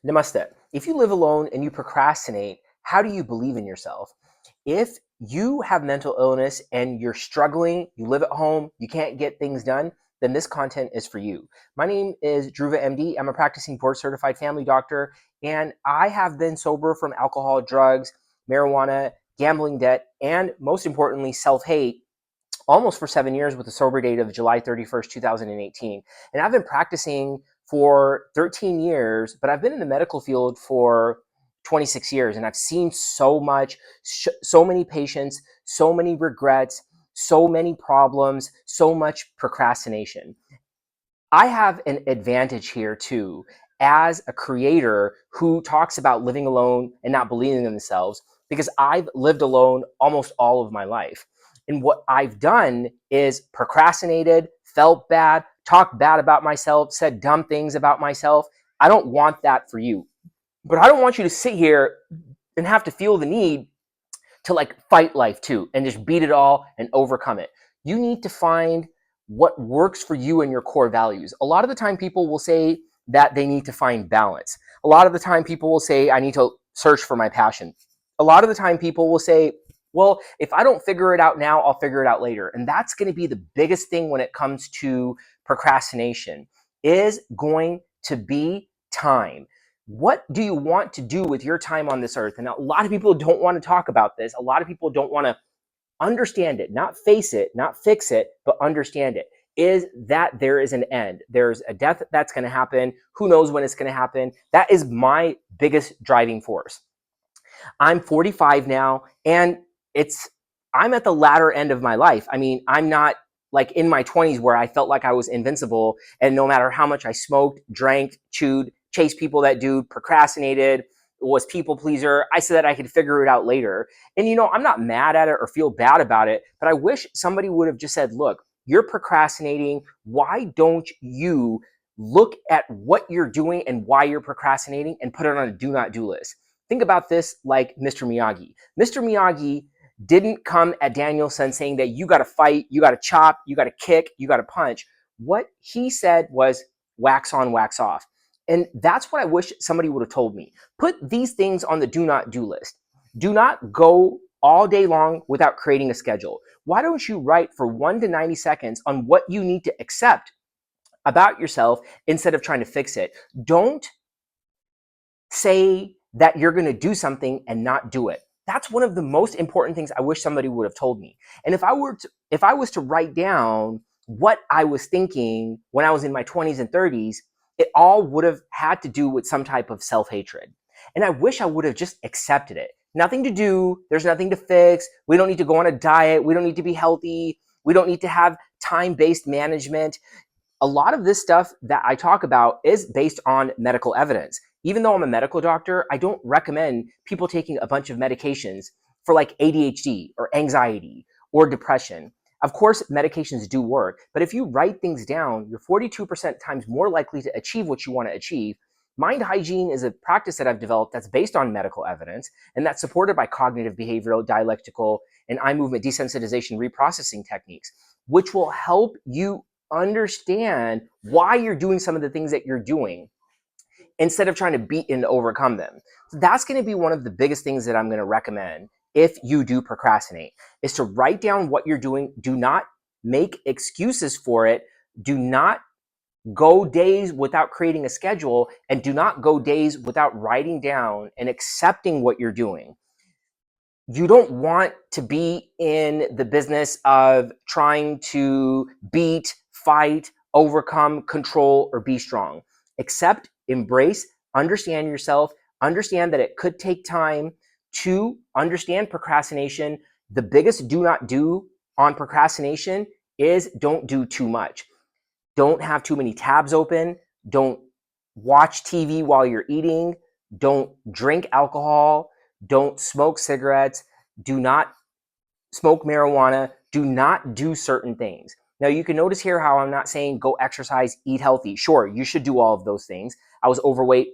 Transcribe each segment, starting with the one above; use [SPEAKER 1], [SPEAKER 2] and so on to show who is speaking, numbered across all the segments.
[SPEAKER 1] Namaste. If you live alone and you procrastinate, how do you believe in yourself? If you have mental illness and you're struggling, you live at home, you can't get things done, then this content is for you. My name is Dhruva MD. I'm a practicing board certified family doctor, and I have been sober from alcohol, drugs, marijuana, gambling debt, and most importantly, self-hate almost for 7 years with a sober date of July 31st, 2018. And I've been practicing for 13 years, but I've been in the medical field for 26 years. And I've seen so much, so many patients, so many regrets, so many problems, so much procrastination. I have an advantage here too, as a creator who talks about living alone and not believing in themselves, because I've lived alone almost all of my life. And what I've done is procrastinated, felt bad, talked bad about myself, said dumb things about myself. I don't want that for you. But I don't want you to sit here and have to feel the need to like fight life too and just beat it all and overcome it. You need to find what works for you and your core values. A lot of the time people will say that they need to find balance. A lot of the time people will say I need to search for my passion. A lot of the time people will say, well, if I don't figure it out now, I'll figure it out later. And that's going to be the biggest thing when it comes to procrastination, is going to be time. What do you want to do with your time on this earth? And a lot of people don't want to talk about this. A lot of people don't want to understand it, not face it, not fix it, but understand it. Is that there is an end. There's a death that's going to happen. Who knows when it's going to happen? That is my biggest driving force. I'm 45 now, and I'm at the latter end of my life. I mean, I'm not like in my 20s where I felt like I was invincible, and no matter how much I smoked, drank, chewed, chased people that do, procrastinated, was people pleaser, I said that I could figure it out later. And I'm not mad at it or feel bad about it, but I wish somebody would have just said, look, you're procrastinating. Why don't you look at what you're doing and why you're procrastinating and put it on a do not do list? Think about this like Mr. Miyagi. Mr. Miyagi didn't come at Daniel-san saying that you got to fight, you got to chop, you got to kick, you got to punch. What he said was wax on, wax off. And that's what I wish somebody would have told me. Put these things on the do not do list. Do not go all day long without creating a schedule. Why don't you write for 1 to 90 seconds on what you need to accept about yourself instead of trying to fix it? Don't say that you're going to do something and not do it. That's one of the most important things I wish somebody would have told me. And if I was to write down what I was thinking when I was in my 20s and 30s, it all would have had to do with some type of self-hatred. And I wish I would have just accepted it. Nothing to do. There's nothing to fix. We don't need to go on a diet. We don't need to be healthy. We don't need to have time-based management. A lot of this stuff that I talk about is based on medical evidence. Even though I'm a medical doctor, I don't recommend people taking a bunch of medications for like ADHD or anxiety or depression. Of course, medications do work, but if you write things down, you're 42% times more likely to achieve what you want to achieve. Mind hygiene is a practice that I've developed that's based on medical evidence, and that's supported by cognitive behavioral, dialectical, and eye movement desensitization reprocessing techniques, which will help you understand why you're doing some of the things that you're doing instead of trying to beat and overcome them. So that's going to be one of the biggest things that I'm going to recommend if you do procrastinate, is to write down what you're doing. Do not make excuses for it. Do not go days without creating a schedule, and do not go days without writing down and accepting what you're doing. You don't want to be in the business of trying to beat, fight, overcome, control, or be strong. Accept, embrace, understand yourself, understand that it could take time to understand procrastination. The biggest do not do on procrastination is don't do too much. Don't have too many tabs open. Don't watch TV while you're eating. Don't drink alcohol. Don't smoke cigarettes. Do not smoke marijuana. Do not do certain things. Now, you can notice here how I'm not saying go exercise, eat healthy. Sure, you should do all of those things. I was overweight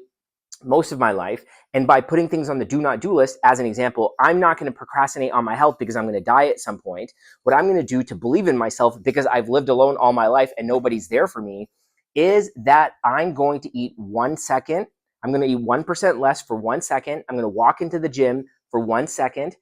[SPEAKER 1] most of my life. And by putting things on the do not do list, as an example, I'm not going to procrastinate on my health because I'm going to die at some point. What I'm going to do to believe in myself, because I've lived alone all my life and nobody's there for me, is that I'm going to eat 1 second. I'm going to eat 1% less for 1 second. I'm going to walk into the gym for 1 second.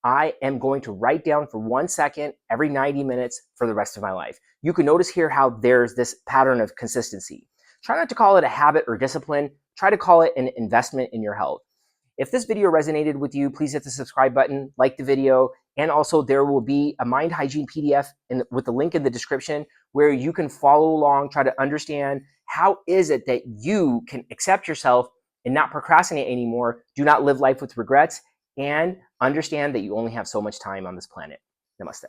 [SPEAKER 1] I am going to write down for 1 second every 90 minutes for the rest of my life. You can notice here how there's this pattern of consistency. Try not to call it a habit or discipline. Try to call it an investment in your health. If this video resonated with you, please hit the subscribe button, like the video, and also there will be a mind hygiene PDF with the link in the description where you can follow along, try to understand how is it that you can accept yourself and not procrastinate anymore, do not live life with regrets, and understand that you only have so much time on this planet. Namaste.